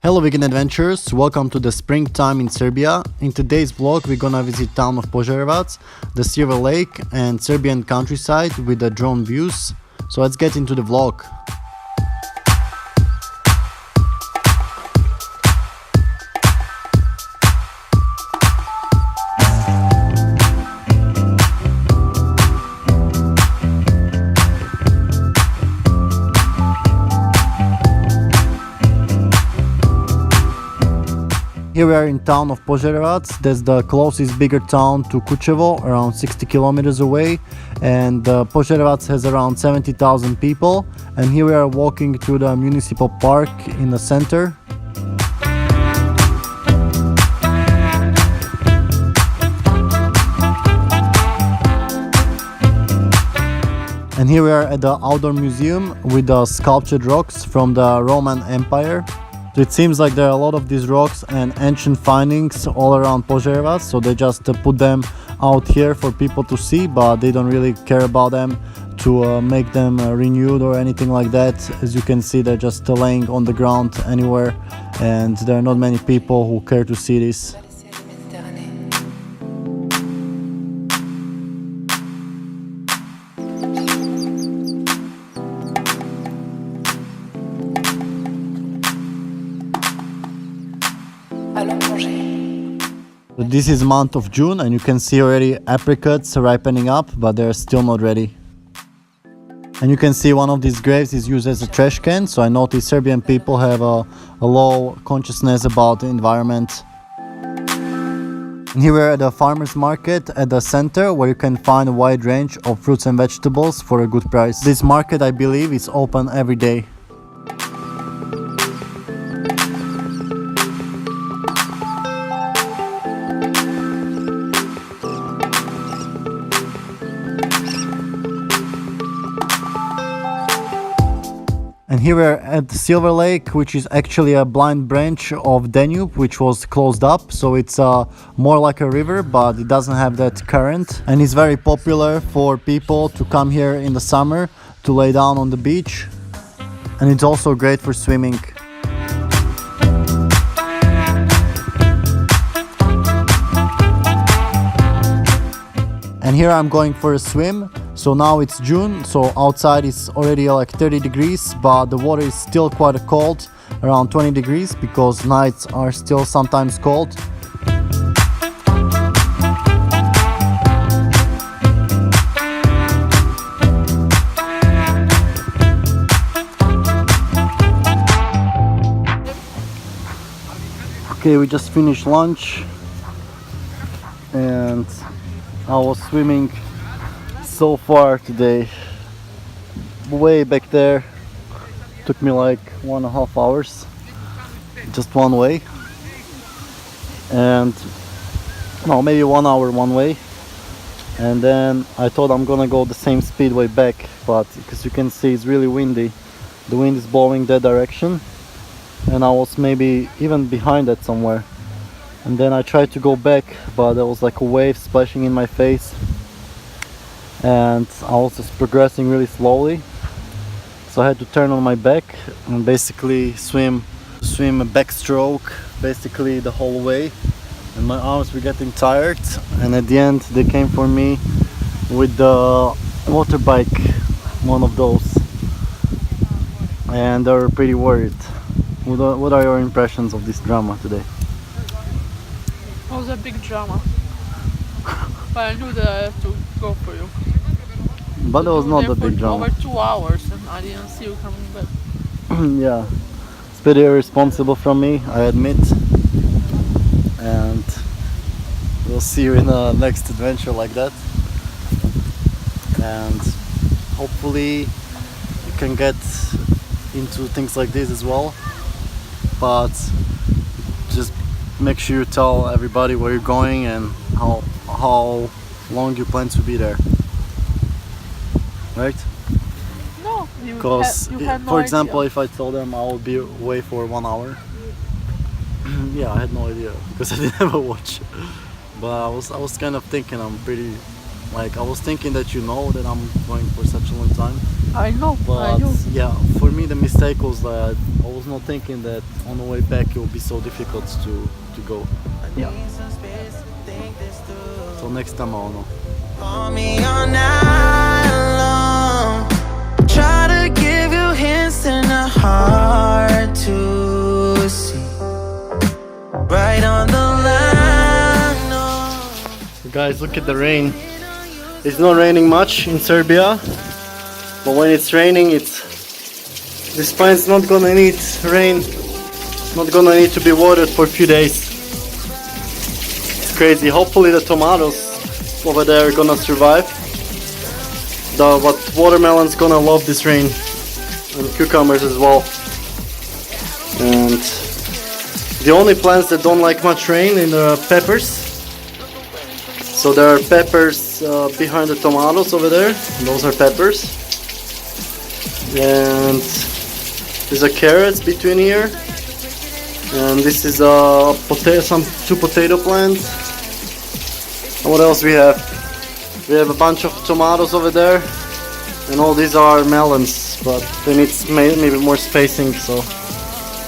Hello vegan adventurers, welcome to the springtime in Serbia. In today's vlog we're gonna visit town of Pozarevac, the Silver Lake and Serbian countryside with the drone views. So let's get into the vlog. Here we are in town of Pozarevac. That's the closest bigger town to Kučevo, around 60 kilometers away. And Pozarevac has around 70,000 people. And here we are walking through the municipal park in the center. And here we are at the outdoor museum with the sculptured rocks from the Roman Empire. So it seems like there are a lot of these rocks and ancient findings all around Pozarevac, so they just put them out here for people to see, but they don't really care about them to make them renewed or anything like that. As you can see, they're just laying on the ground anywhere, and there are not many people who care to see this. This is month of June and you can see already apricots ripening up, but they're still not ready. And you can see one of these graves is used as a trash can, so I noticed Serbian people have a low consciousness about the environment. And here we're at the farmers market at the center, where you can find a wide range of fruits and vegetables for a good price. This market, I believe, is open every day. And here we're at Silver Lake, which is actually a blind branch of Danube, which was closed up. So it's more like a river, but it doesn't have that current. And it's very popular for people to come here in the summer to lay down on the beach. And it's also great for swimming. And here I'm going for a swim. So now it's June, so outside it's already like 30 degrees, but the water is still quite cold, around 20 degrees, because nights are still sometimes cold. Okay, we just finished lunch and I was swimming so far today, way back there. Took me like 1.5 hours, just one way, and no, maybe 1 hour one way. And then I thought I'm gonna go the same speed way back, but because you can see it's really windy, the wind is blowing that direction, and I was maybe even behind that somewhere. And then I tried to go back, but there was like a wave splashing in my face, and I was just progressing really slowly, so I had to turn on my back and basically swim a backstroke basically the whole way, and my arms were getting tired, and at the end they came for me with the water bike, one of those, and they were pretty worried. What are your impressions of this drama today? It was a big drama, but I knew that I had to go for you. But it was not a big drama. Over 2 hours and I didn't see you coming back. Yeah, it's pretty irresponsible from me, I admit. And we'll see you in the next adventure like that. And hopefully you can get into things like this as well. But just make sure you tell everybody where you're going and how long you plan to be there. Right? No, Because, had no for example, idea. if I told them I would be away for 1 hour, yeah, I had no idea because I didn't have a watch. But I was kind of thinking I was thinking that you know that I'm going for such a long time. I know, But I know. yeah, for me the mistake was that I was not thinking that on the way back it would be so difficult to go. Yeah. So next time I'll know. Call me all night long. Try to give you hints and a hard to see. Right on the line. So guys, look at the rain. It's not raining much in Serbia, but when it's raining, this plant's not gonna need rain. Not gonna need to be watered for a few days. It's crazy. Hopefully the tomatoes over there are gonna survive. But watermelon's gonna love this rain, and cucumbers as well. And the only plants that don't like much rain are the peppers. So there are peppers behind the tomatoes over there. Those are peppers. And there's a carrots between here. And this is a two potato plants. And what else we have? We have a bunch of tomatoes over there. And all these are melons, but they need maybe more spacing, so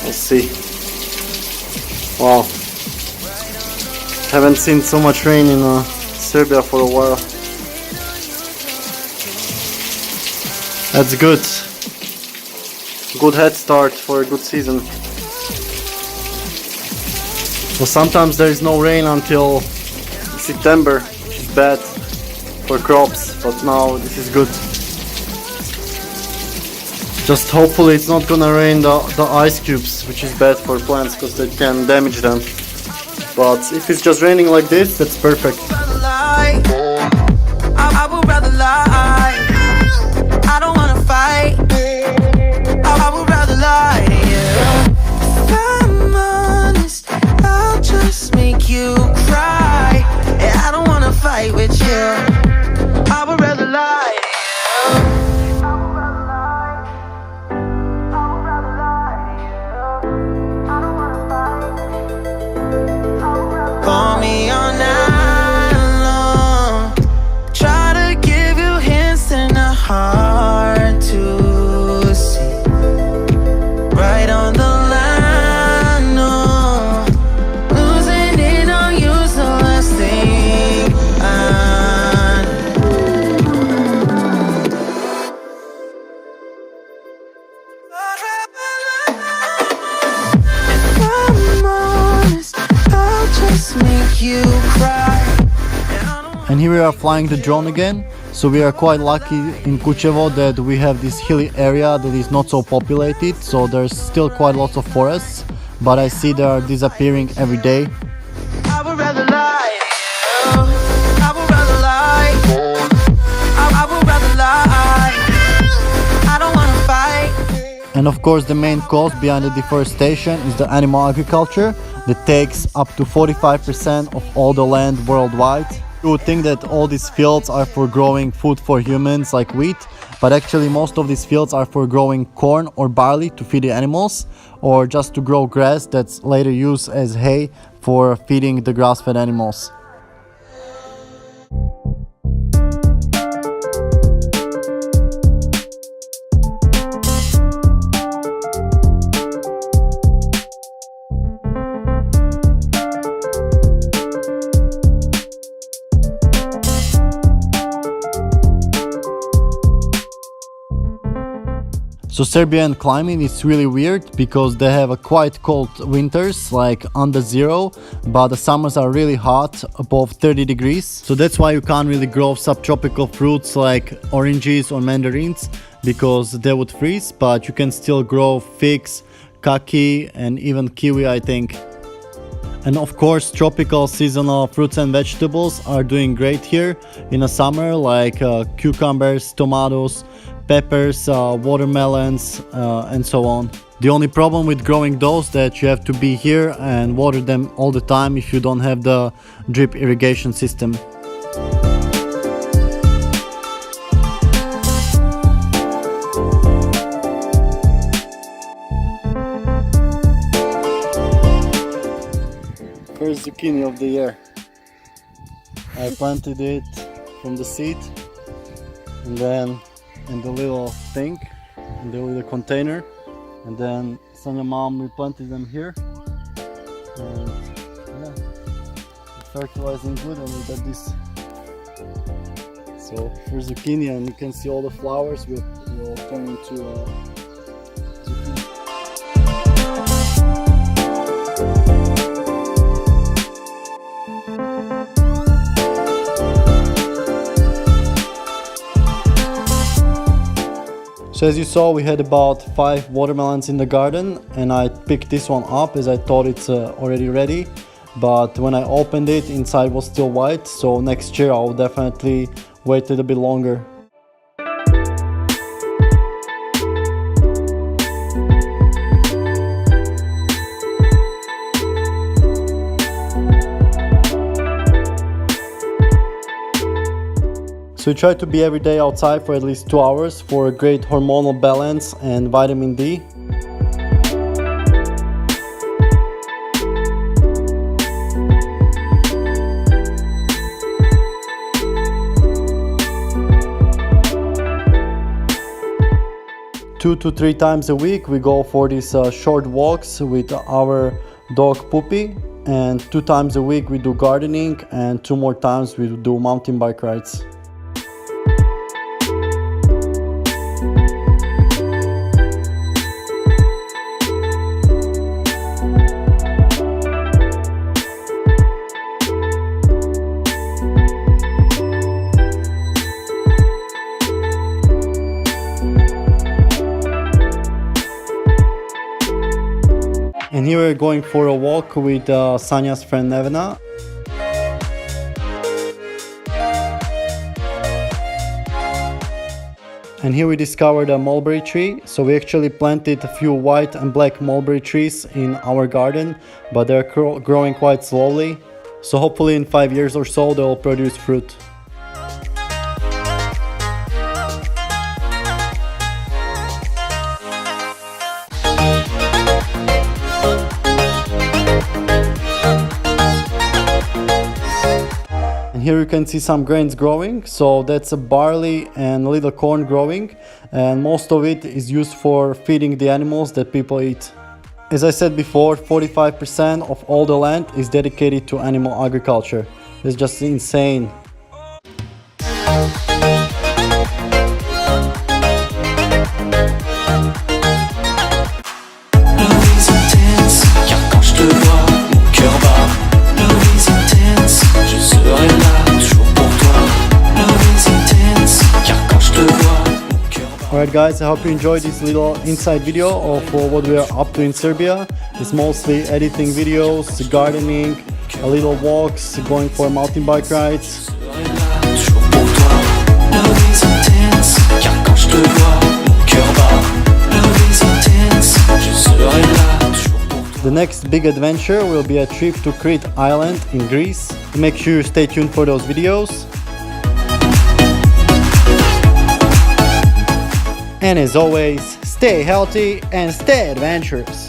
we'll see. Wow. Haven't seen so much rain in Serbia for a while. That's good. Good head start for a good season. So sometimes there is no rain until September, which is bad for crops, but now this is good. Just hopefully it's not gonna rain the ice cubes, which is bad for plants because they can damage them. But if it's just raining like this, that's perfect. I would rather lie. I don't wanna fight. I would rather lie. If I'm honest, I'll just make you cry. I don't wanna fight with you. I would rather lie. Call me all night long. Try to give you hints and a hard to see. Right on the line, no. Losing it on you's the last thing I If I'm honest, I'll just make you cry. And here we are flying the drone again. So we are quite lucky in Kučevo that we have this hilly area that is not so populated. So there's still quite lots of forests, but I see they are disappearing every day. I would rather lie. I would rather lie. I would rather lie. I don't wanna fight. And of course the main cause behind the deforestation is the animal agriculture that takes up to 45% of all the land worldwide. You would think that all these fields are for growing food for humans like wheat, but actually most of these fields are for growing corn or barley to feed the animals, or just to grow grass that's later used as hay for feeding the grass-fed animals. So Serbian climate is really weird because they have a quite cold winters, like under zero, but the summers are really hot, above 30 degrees. So that's why you can't really grow subtropical fruits like oranges or mandarins because they would freeze, but you can still grow figs, kaki and even kiwi, I think. And of course tropical seasonal fruits and vegetables are doing great here in the summer, like cucumbers, tomatoes, peppers, watermelons and so on. The only problem with growing those that you have to be here and water them all the time if you don't have the drip irrigation system. First zucchini of the year. I planted it from the seed and then in the little thing, in the little container, And then Sonia mom replanted them here. And yeah, it's fertilizing good, and we got this. So for zucchini, and you can see all the flowers will turn into zucchini. So as you saw, we had about 5 watermelons in the garden, and I picked this one up as I thought it's already ready. But when I opened it, inside was still white, so next year I'll definitely wait a little bit longer. So we try to be every day outside for at least 2 hours for a great hormonal balance and vitamin D. Two to 3 times a week we go for these short walks with our dog Puppy, and 2 times a week we do gardening, and 2 more times we do mountain bike rides. And here we're going for a walk with Sanya's friend Nevena. And here we discovered a mulberry tree. So we actually planted a few white and black mulberry trees in our garden, but they're growing quite slowly. So hopefully in 5 years or so they'll produce fruit. And here you can see some grains growing. So that's a barley and a little corn growing, and most of it is used for feeding the animals that people eat. As I said before, 45% of all the land is dedicated to animal agriculture. It's just insane. Alright guys, I hope you enjoyed this little inside video of what we are up to in Serbia. It's mostly editing videos, gardening, a little walks, going for mountain bike rides. The next big adventure will be a trip to Crete Island in Greece. Make sure you stay tuned for those videos. And as always, stay healthy and stay adventurous.